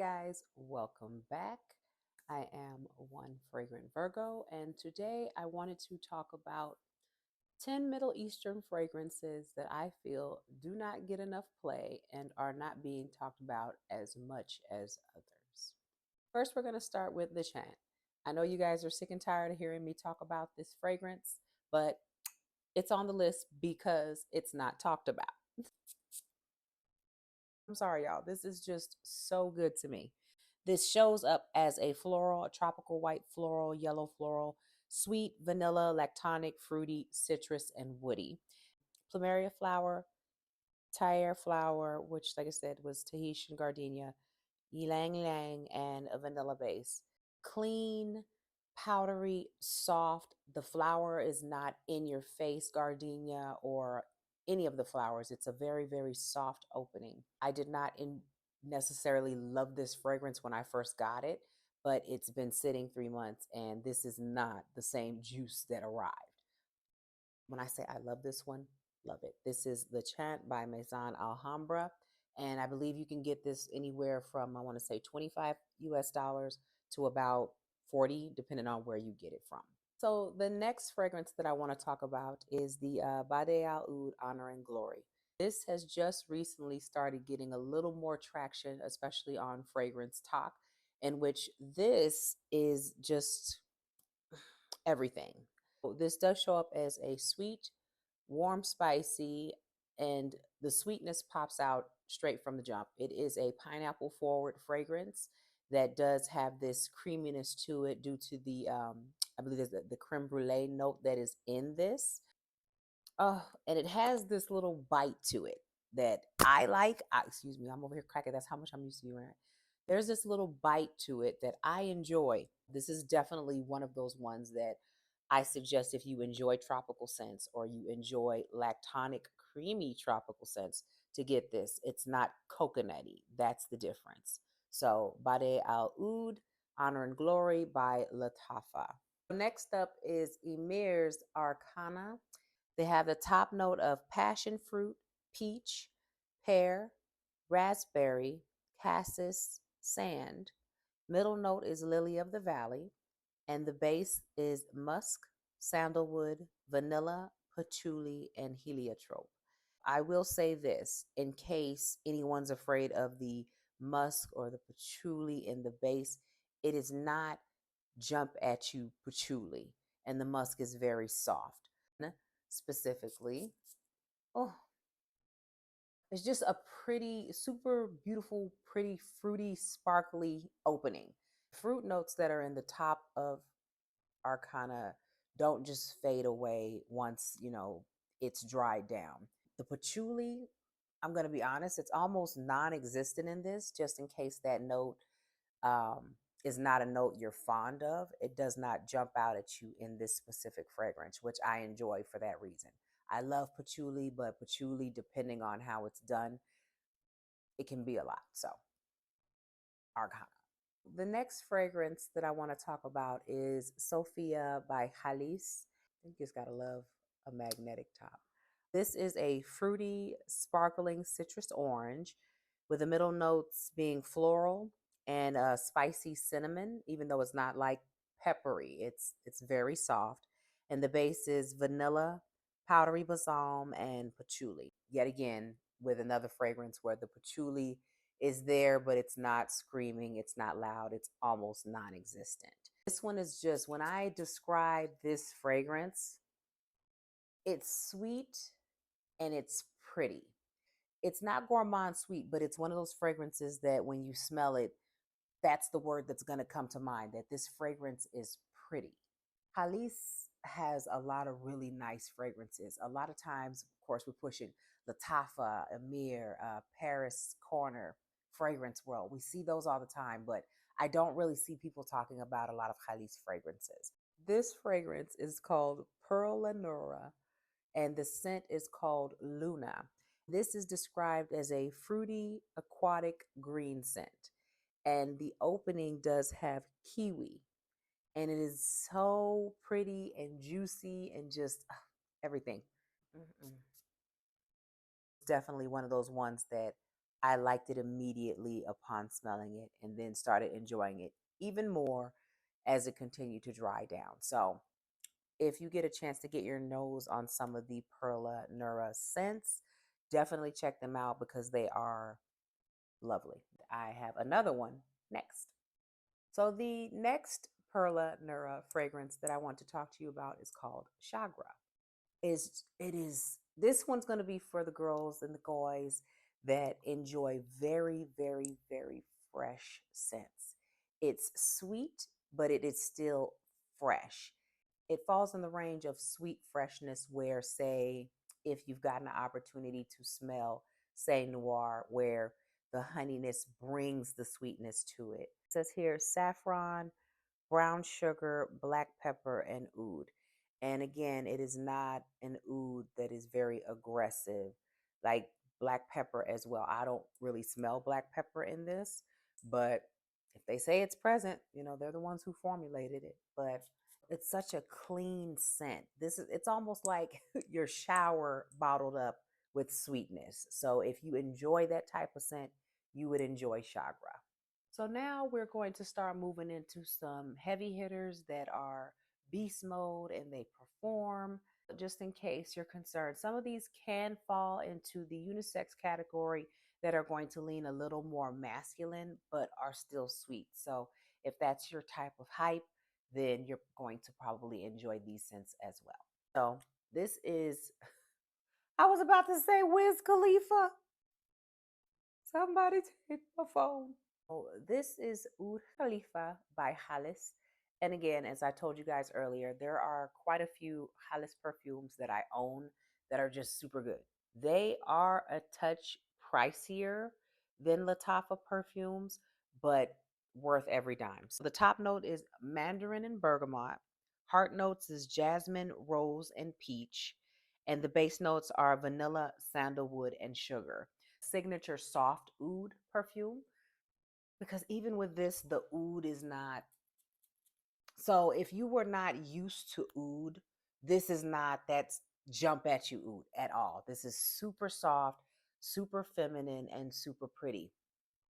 guys, welcome back. I am One Fragrant Virgo, and today I wanted to talk about 10 Middle Eastern fragrances that I feel do not get enough play and are not being talked about as much as others. First, we're going to start with the Chant. I know you guys are sick and tired of hearing me talk about this fragrance, but it's on the list because it's not talked about. I'm sorry, y'all. This is just so good to me. This shows up as a floral, a tropical white floral, yellow floral, sweet, vanilla, lactonic, fruity, citrus, and woody. Plumeria flower, Tyre flower, which, like I said, was Tahitian gardenia, ylang ylang, and a vanilla base. Clean, powdery, soft. The flower is not in your face gardenia or any of the flowers. It's a very, very soft opening. I did not necessarily love this fragrance when I first got it, but it's been sitting 3 months and this is not the same juice that arrived. When I say I love this one, love it. This is the Chant by Maison Alhambra. And I believe you can get this anywhere from, I want to say 25 US dollars to about 40, depending on where you get it from. So the next fragrance that I want to talk about is the Bade Al Oud Honor and Glory. This has just recently started getting a little more traction, especially on Fragrance Talk, in which this is just everything. This does show up as a sweet, warm, spicy, and the sweetness pops out straight from the jump. It is a pineapple forward fragrance that does have this creaminess to it due to the, I believe there's the creme brulee note that is in this. And it has this little bite to it that I like. Excuse me, I'm over here cracking. That's how much I'm used to you, right? There's this little bite to it that I enjoy. This is definitely one of those ones that I suggest if you enjoy tropical scents or you enjoy lactonic, creamy tropical scents to get this. It's not coconutty. That's the difference. So, Bade Al Oud, Honor and Glory by Lattafa. Next up is Emir's Arcana. They have the top note of passion fruit, peach, pear, raspberry, cassis, sand. Middle note is lily of the valley, and the base is musk, sandalwood, vanilla, patchouli, and heliotrope. I will say this in case anyone's afraid of the musk or the patchouli in the base, it is not jump at you patchouli, and the musk is very soft. Specifically, oh, it's just a pretty, super beautiful, pretty, fruity, sparkly opening. Fruit notes that are in the top of Arcana don't just fade away once, it's dried down. The patchouli, I'm going to be honest, it's almost non-existent in this, just in case that note is not a note you're fond of. It does not jump out at you in this specific fragrance, which I enjoy for that reason. I love patchouli, but patchouli, depending on how it's done, it can be a lot. So, Arcana. The next fragrance that I want to talk about is Sophia by Khalis. I think you just gotta love a magnetic top. This is a fruity, sparkling citrus orange with the middle notes being floral and spicy cinnamon, even though it's not like peppery. It's very soft. And the base is vanilla, powdery balsam, and patchouli. Yet again, with another fragrance where the patchouli is there, but it's not screaming, it's not loud, it's almost non-existent. This one is just, when I describe this fragrance, it's sweet and it's pretty. It's not gourmand sweet, but it's one of those fragrances that when you smell it, that's the word that's going to come to mind, that this fragrance is pretty. Khalis has a lot of really nice fragrances. A lot of times, of course, we're pushing Lattafa, Emir, Paris Corner, Fragrance World. We see those all the time, but I don't really see people talking about a lot of Khalis fragrances. This fragrance is called Perla Nera, and the scent is called Luna. This is described as a fruity, aquatic green scent. And the opening does have kiwi, and it is so pretty and juicy and just everything. Mm-mm. It's definitely one of those ones that I liked it immediately upon smelling it and then started enjoying it even more as it continued to dry down. So, if you get a chance to get your nose on some of the Perla Nera scents, definitely check them out because they are lovely. I have another one next. So, the next Perla Nera fragrance that I want to talk to you about is called Shagra. It is this one's going to be for the girls and the guys that enjoy very, very, very fresh scents. It's sweet, but it is still fresh. It falls in the range of sweet freshness where, say, if you've gotten an opportunity to smell say noir, where the honeyness brings the sweetness to it. It says here saffron, brown sugar, black pepper, and oud. And again, it is not an oud that is very aggressive, like black pepper as well. I don't really smell black pepper in this, but if they say it's present, they're the ones who formulated it. But it's such a clean scent. It's almost like your shower bottled up with sweetness. So if you enjoy that type of scent, you would enjoy Shagra. So now we're going to start moving into some heavy hitters that are beast mode and they perform. Just in case you're concerned, some of these can fall into the unisex category that are going to lean a little more masculine but are still sweet. So if that's your type of hype, then you're going to probably enjoy these scents as well. So this is, I was about to say, Wiz Khalifa. Somebody take my phone. Oh, this is Oud Khalifa by Khalis. And again, as I told you guys earlier, there are quite a few Khalis perfumes that I own that are just super good. They are a touch pricier than Lattafa perfumes, but worth every dime. So the top note is mandarin and bergamot. Heart notes is jasmine, rose, and peach. And the base notes are vanilla, sandalwood, and sugar. Signature soft oud perfume, because even with this, the oud is not. So if you were not used to oud, this is not that jump at you oud at all. This is super soft, super feminine, and super pretty.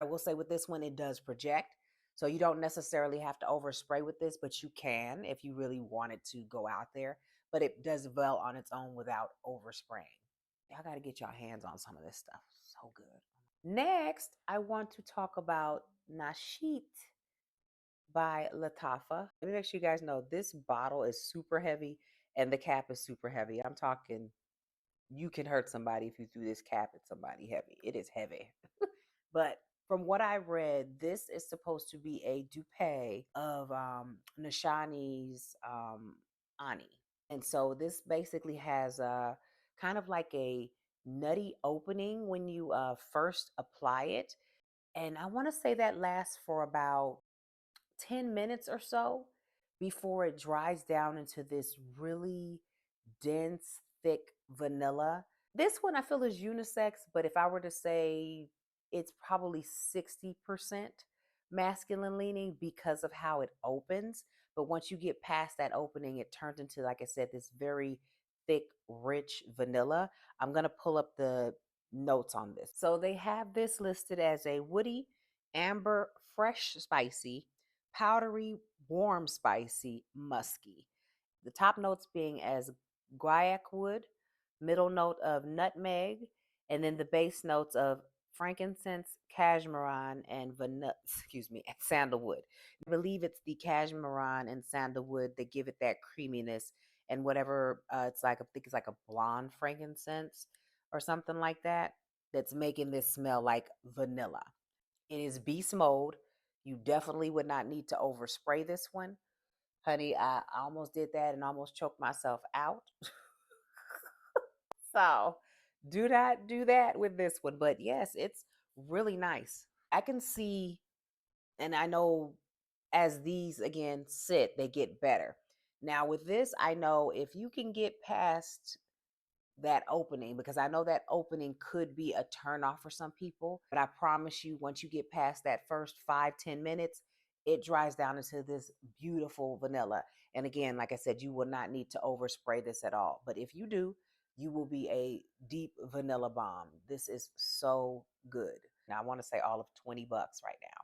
I will say with this one, it does project. So you don't necessarily have to overspray with this, but you can if you really wanted to go out there. But it does well on its own without overspraying. Y'all got to get your hands on some of this stuff. So good. Next, I want to talk about Nasheet by Lattafa. Let me make sure you guys know this bottle is super heavy and the cap is super heavy. I'm talking, you can hurt somebody if you threw this cap at somebody heavy. It is heavy. But from what I read, this is supposed to be a dupe of Nishani's Ani. And so this basically has a kind of like a nutty opening when you first apply it. And I want to say that lasts for about 10 minutes or so before it dries down into this really dense, thick vanilla. This one I feel is unisex, but if I were to say it's probably 60% masculine leaning because of how it opens. But once you get past that opening, it turns into, like I said, this very thick, rich vanilla. I'm going to pull up the notes on this. So they have this listed as a woody, amber, fresh, spicy, powdery, warm, spicy, musky. The top notes being as guaiac wood, middle note of nutmeg, and then the base notes of frankincense, cashmeran, and vanilla, excuse me, and sandalwood. I believe it's the cashmeran and sandalwood that give it that creaminess, and whatever it's like, I think it's like a blonde frankincense or something like that, that's making this smell like vanilla. It is beast mode. You definitely would not need to overspray this one. Honey, I almost did that and almost choked myself out. So do not do that with this one. But yes, it's really nice. I can see, and I know as these again sit, they get better. Now with this, I know if you can get past that opening, because I know that opening could be a turnoff for some people, but I promise you, once you get past that first 5-10 minutes, it dries down into this beautiful vanilla. And again, like I said, you will not need to overspray this at all, but if you do, you will be a deep vanilla bomb. This is so good. I want to say all of $20 right now.